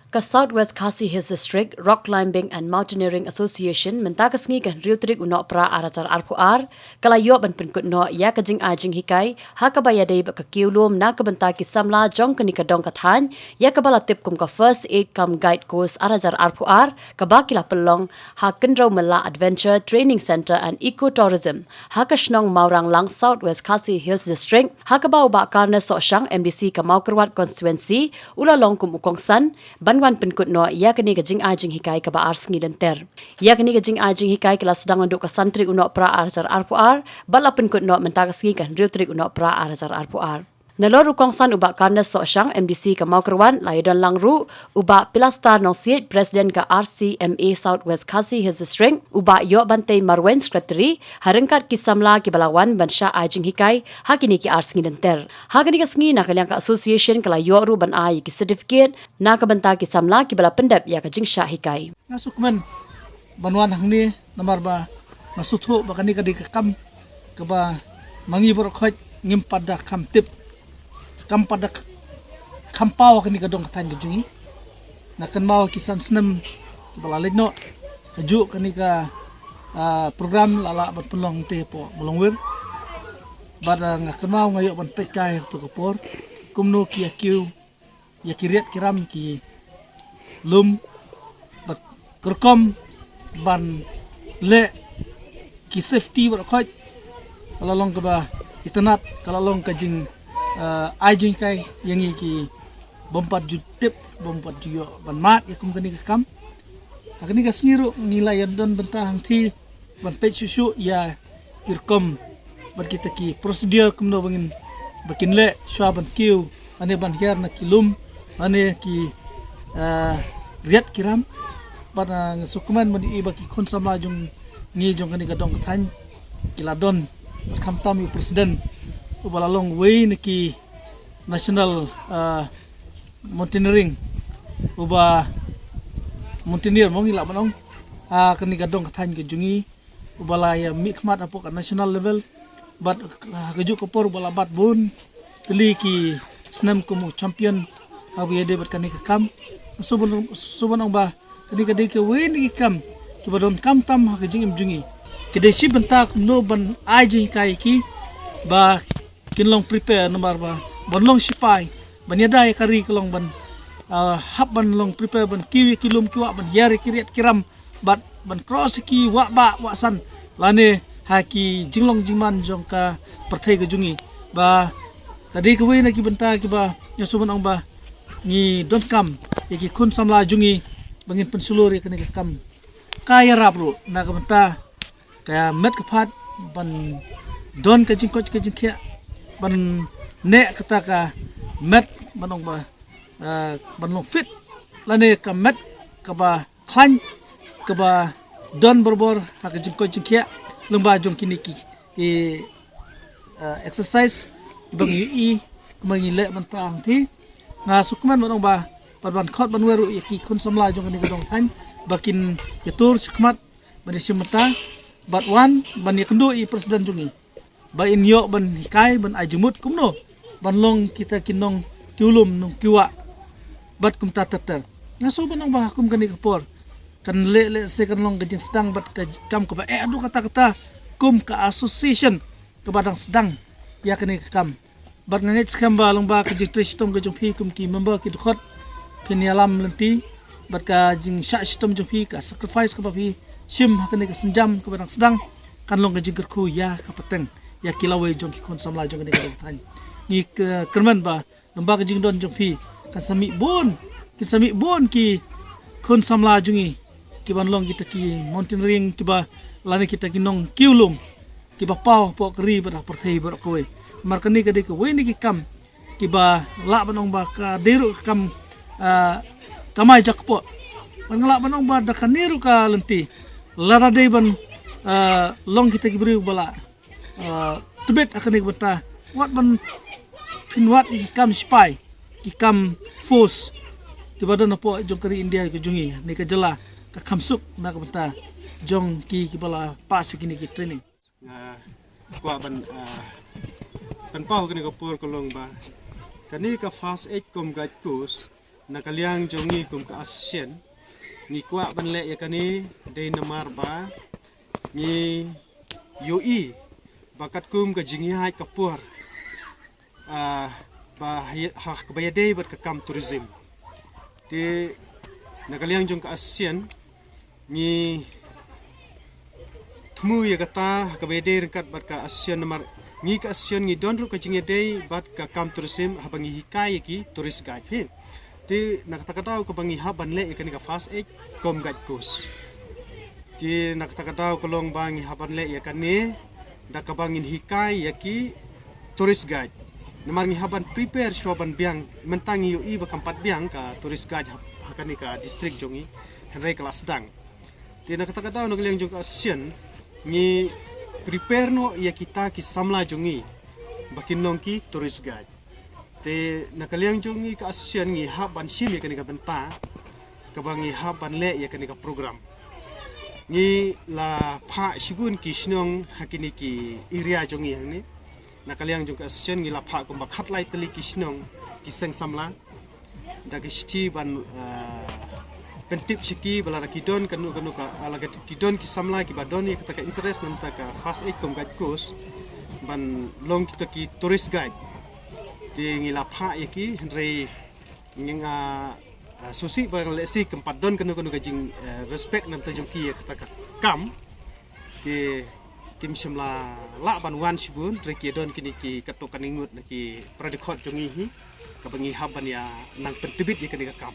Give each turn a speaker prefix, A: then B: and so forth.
A: Ka Southwest Khasi Hills District Rock Climbing and Mountaineering Association mentakas ngi kan riutrik unok pra aracar arpuar kala yo ban penkut no ya kajing ajing hikai ha ka baya dei ba ka kiulum na ka benta ki samla jong kani ka dong kathan ya ka bala tip kum ka first aid come guide course aracar arpuar ka ba kila pelong ha kendro mela adventure training center and ecotourism ha ka shnong maurang lang Southwest Khasi Hills District ha ka ba uba karna so shang MDC ka Maukerwat constituency ula long kum ukongsan Banwan penkut no ya kini kajing ajing hikai ka ba ars ngilenter. Ya kini kajing ajing hikai kala sedang nduk ka santri unok pra arzar arpuar bala penkut no mentakas ngi kan riutrik unok pra arzar arpuar. Nalor rukongsan uba karna so shang MDC ka Maukerwan laidon langru uba pilastar no siet presiden ka RCMA Southwest Khasi Hills District uba yo bantai Marwen secretary harengkat ki samla ki balawan bansha ajing hikai hakini ki ars ngilenter. Hakini ka sngi na kalyang ka association kala yo ru ban ai ki certificate na ka banta ki samla ki bala pendap ya ka jingsha hikai.
B: Nasukman banwan hangni namar ba masuthu bakani ka di kam ka ba mangi bor khoj ngim pada kam tip kam pada kampau kini kadong katan kejungi nakan mau kisan senam balalit no kaju kini ka program lala berpelong te po melongwir bada ngakan mau ngayok ban pekai tu kapor kumno ki akiu ya kiriat kiram ki lum bat kerkom ban le ki safety ber khoj lalong ka ba itanat kalalong kajing ajing kai yang iki bompat jutip bompat juyo ban mat ya kum kani kam akani ka sniru nilai don bentang thi ban pe susu ya irkom ban kita ki prosedur kum no bangin bakin le swa ban kiu ane ban hiar na kilum ane ki riat kiram ban sukuman ban i baki kon sama jung ngi jong kani ka dong kathan kiladon kam tam presiden ubalalong way niki national mountaineering uba mountaineer mong ila manong kani gadong kathan ke jungi ubala ya mikmat apo ka national level but kaju kopor ubala bat bun teli ki snam kumu champion hawi de bat kani kam subon ba kani kade ke way niki kam ki badon kam tam ha kajing jungi kede si bentak no ban aji kai ki ba kinlong prepare nomor ba banlong sipai banyadai kari kelong ban hab ban long prepare ban kiwi kilum kiwa ban yari kiriat kiram bat ban cross ki wa ba wa san lane haki jinglong jingman jong ka perthai ke jungi ba tadi ke we na ki benta ki ba nyasuban ong ba ni don kam ki kun samla jungi bangin pensuluri kene kam kaya rapro na ka benta kaya met ka phat ban don ka jingkot ka jingkhia ban ne kata ka met banong ba banong fit lane ka met ka ba khan ka ba don borbor ha ka jingko jingkhia lomba jong kini ki exercise bang yi mangi le ban ta thi na sukman banong ba ban khot ban weru ki kun samla jong kini dong than bakin yatur sukmat ban simata bat wan ban yakndo i presiden jungi ba inyo ban hikai ban ajumut kumno ban long kita kinong kiulum nung kiwa bat kum tatater ngaso banang ba kum kani kapor kan le se kan long gajing sedang bat kam ko ba adu kata kum ka association ka badang sedang ya kani kam bat ngit skam ba long ba ka jitrish tom gajung phi kum ki member ki khot pinialam lenti bat ka jing sha system jung phi ka sacrifice ka ba phi sim kani ka senjam ka badang sedang kan long gajing kerku ya ka peteng ya kilawai jong ki kon samla jong ni ka tan ni kerman ba lomba ka jing don jong phi ka sami bon ki kon samla jungi ki ban long kita ki mountaineering ki ba lani kita ki nong kiulum ki ba pau po kri ba perthai ba ko we mar kani ka de ko we ni ki kam ki ba la banong ba ka deru kam kamai jakpo ban la banong ba da kaniru ka lenti lara de ban long kita ki beri bala tebet akan ikbata wat ban pinwat ikam spy ikam force di badan apa jong kari India ke jungi ni ke jela ka kamsuk na ka bata jong ki bala pas kini ki training
C: kwa ban pau kini ko por kolong ba kani ka fast aid kom guide course nakaliang jongi kum ka ASEAN ngi kwa ban le ya kani de namar ba ngi UI bakat kum ka jingi hai kapur ba ha bayade bat ka kam tourism ti nakaliang jong ka ASEAN ngi thmu ya kata ka bayade ringkat bat ka ASEAN namar ngi ka ASEAN ngi don ru ka jingi de bat ka kam tourism habangi hikai ki tourist guide he ti nakatakaw ko bangi haban le ikani ka fast age kom gad kos ti nakatakaw ko long bangi haban le yakani da ka bangin hikai yaki tourist guide namar ngi haban prepare shoban biang mentangi ui ba kampat biang ka tourist guide hakani ka district jongi henry kelas dang ti nakatakaw no geleng jong ASEAN ngi prepare no ya kita ki samla jongi bakin nongki tourist guide te nakaliang jongi ka ASEAN ngi haban sim ya kani ka benta ka bangi haban le ya kani ka program ngi la pha shibun ki shnong hakini ki area jongi hangni nakaliang jong ka ASEAN ngi la pha ko bakhat lai tali ki shnong ki seng samla da ki sti ban pentip shiki bala kidon kanu ka ala kidon ki samla ki badon ya kata ka interest nam ta ka fast aid kom guide course ban long kita ki tourist guide ti ngila pha yaki henry nginga susi bang lesi kempat don kanu jing respect nam ta jongki kata ka kam ti kim shimla la ban wan shibun reki don kini ki katokan ingut ki pradikot jongi hi ka bangi haban ya nang pentibit ya kani ka kam